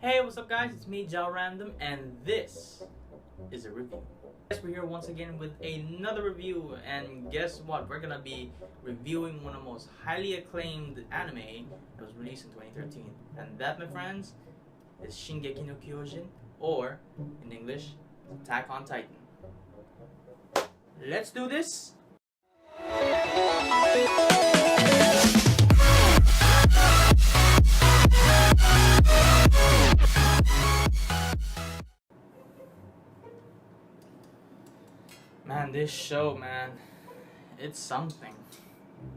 Hey, what's up guys? It's me, JyleRandom, and this is a review. Yes, we're here once again with another review, and guess what? We're gonna be reviewing one of the most highly acclaimed anime that was released in 2013. And that, my friends, is Shingeki no Kyojin, or, in English, Attack on Titan. Let's do this! Man, this show, man, it's something.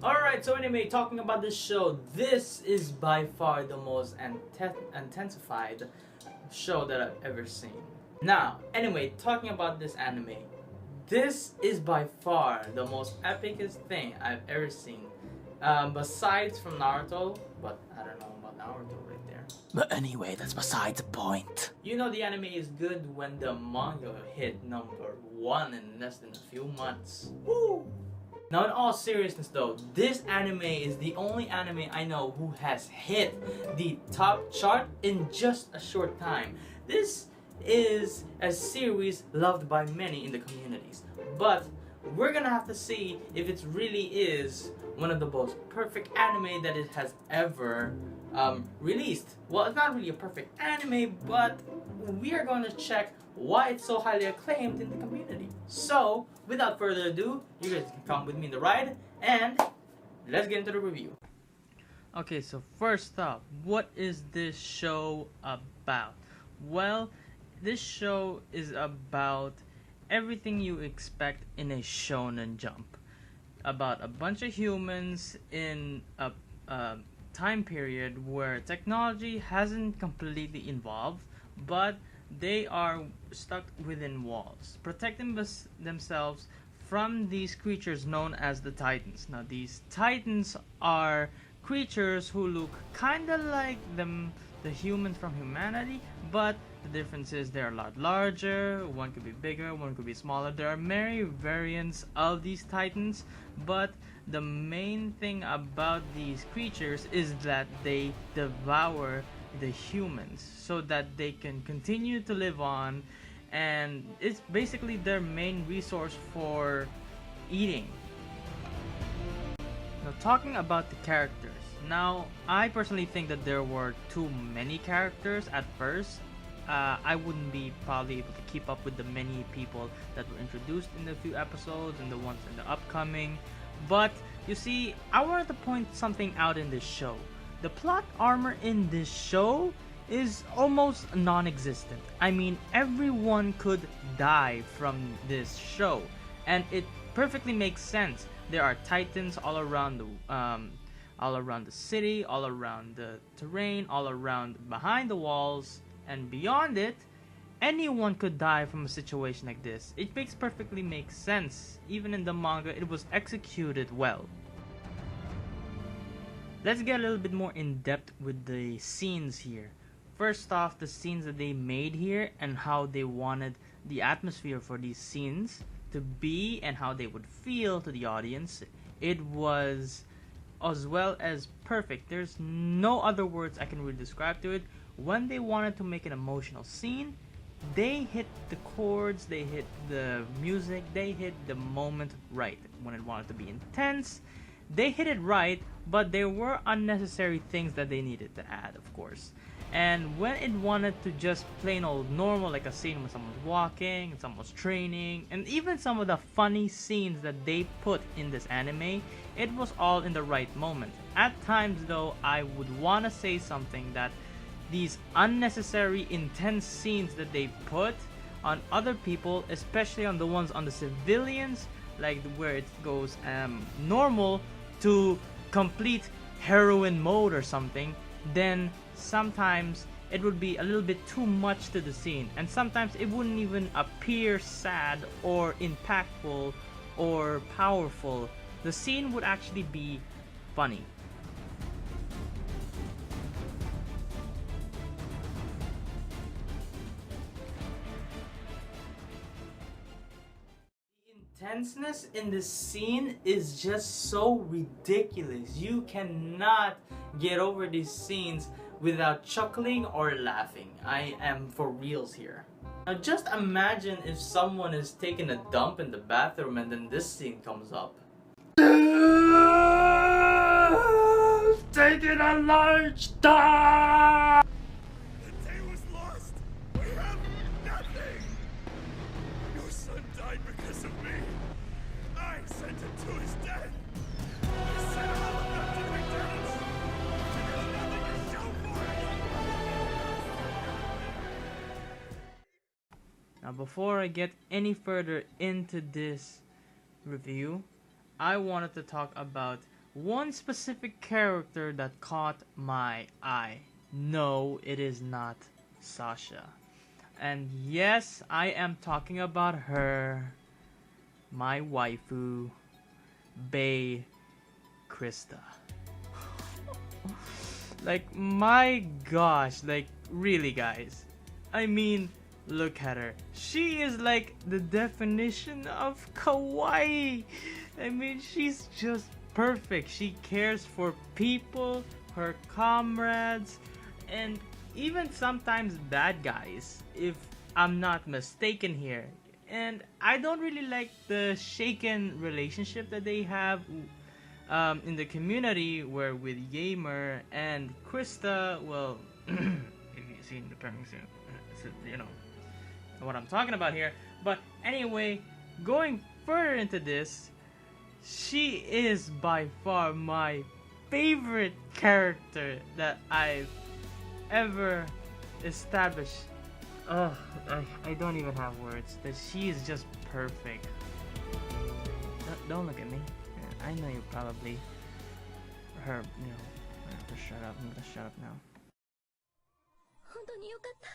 Alright, so anyway, talking about this show, this is by far the most intensified show that I've ever seen. Now, anyway, talking about this anime, this is by far the most epicest thing I've ever seen. Besides from Naruto, but I don't know about Naruto right there. But anyway, that's beside the point. You know the anime is good when the manga hit number 1 in less than a few months. Woo! Now in all seriousness though, this anime is the only anime I know who has hit the top chart in just a short time. This is a series loved by many in the communities, but we're gonna have to see if it really is one of the most perfect anime that it has ever released. Well, it's not really a perfect anime, but we are going to check why it's so highly acclaimed in the community. So, without further ado, you guys can come with me in the ride, and let's get into the review. Okay, so first up, what is this show about? Well, this show is about everything you expect in a shonen jump. About a bunch of humans in a time period where technology hasn't completely evolved, but they are stuck within walls, protecting themselves from these creatures known as the Titans. Now, these Titans are creatures who look kinda like the humans from humanity, but the difference is they're a lot larger. One could be bigger, one could be smaller. There are many variants of these Titans, but the main thing about these creatures is that they devour the humans so that they can continue to live on, and it's basically their main resource for eating. Now, talking about the characters. Now, I personally think that there were too many characters at first. I wouldn't be probably able to keep up with the many people that were introduced in the few episodes and the ones in the upcoming. But, you see, I wanted to point something out in this show. The plot armor in this show is almost non-existent. I mean, everyone could die from this show, and it perfectly makes sense. There are Titans all around the city, all around the terrain, all around behind the walls, and beyond it. Anyone could die from a situation like this. It perfectly makes sense. Even in the manga, it was executed well. Let's get a little bit more in depth with the scenes here. First off, the scenes that they made here and how they wanted the atmosphere for these scenes to be and how they would feel to the audience. It was as well as perfect. There's no other words I can really describe to it. When they wanted to make an emotional scene, they hit the chords, they hit the music, they hit the moment right. When it wanted to be intense, they hit it right, but there were unnecessary things that they needed to add, of course. And when it wanted to just plain old normal, like a scene when someone's walking, someone's training, and even some of the funny scenes that they put in this anime, it was all in the right moment. At times though, I would want to say something that these unnecessary intense scenes that they put on other people, especially on the ones on the civilians, like where it goes normal to complete heroin mode or something, then sometimes it would be a little bit too much to the scene, and sometimes it wouldn't even appear sad or impactful or powerful. The scene would actually be funny. Tenseness in this scene is just so ridiculous. You cannot get over these scenes without chuckling or laughing. I am for reals here. Now just imagine if someone is taking a dump in the bathroom and then this scene comes up. Taking a large dump! The day was lost. We have nothing. Your son died because of me. I sent him to his death. I sent him all about to McDonald's. And there's nothing to show for it. Now before I get any further into this review, I wanted to talk about one specific character that caught my eye. No, it is not Sasha. And yes, I am talking about her, my waifu, Bae Krista. Like, my gosh, like, really guys. I mean, look at her. She is like the definition of kawaii. I mean, she's just perfect. She cares for people, her comrades, and even sometimes bad guys, if I'm not mistaken here. And I don't really like the shaken relationship that they have in the community, where with Yamer and Krista, well, if you've seen the premise, you know what I'm talking about here. But anyway, going further into this, she is by far my favorite character that I've ever established. Oh, I don't even have words. That she is just perfect. Don't look at me. I know you probably heard, you know, just shut up. I'm gonna shut up now. 本当によかった。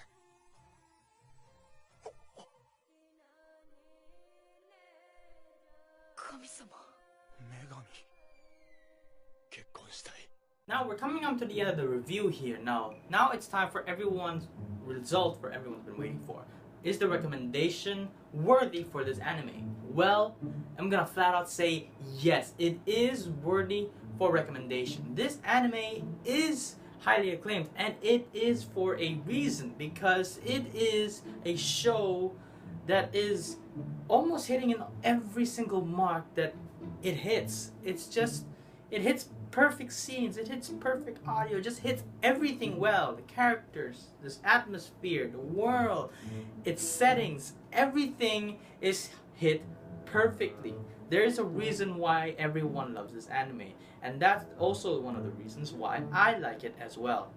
神様。 Now we're coming up to the end of the review here. Now it's time for everyone's result, for everyone's been waiting for. Is the recommendation worthy for this anime? Well, I'm gonna flat out say yes, it is worthy for recommendation. This anime is highly acclaimed, and it is for a reason, because it is a show that is almost hitting in every single mark that it hits. It's just, it hits perfect scenes, it hits perfect audio, it just hits everything well. The characters, this atmosphere, the world, its settings, everything is hit perfectly. There is a reason why everyone loves this anime, and that's also one of the reasons why I like it as well.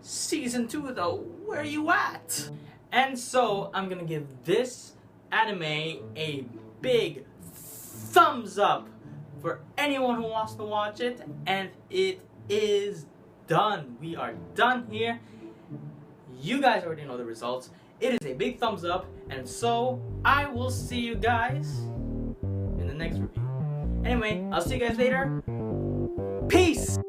Season 2 though, where you at? And so I'm gonna give this anime a big thumbs up for anyone who wants to watch it, and it is done. We are done here. You guys already know the results. It is a big thumbs up, and so I will see you guys in the next review. Anyway, I'll see you guys later. Peace!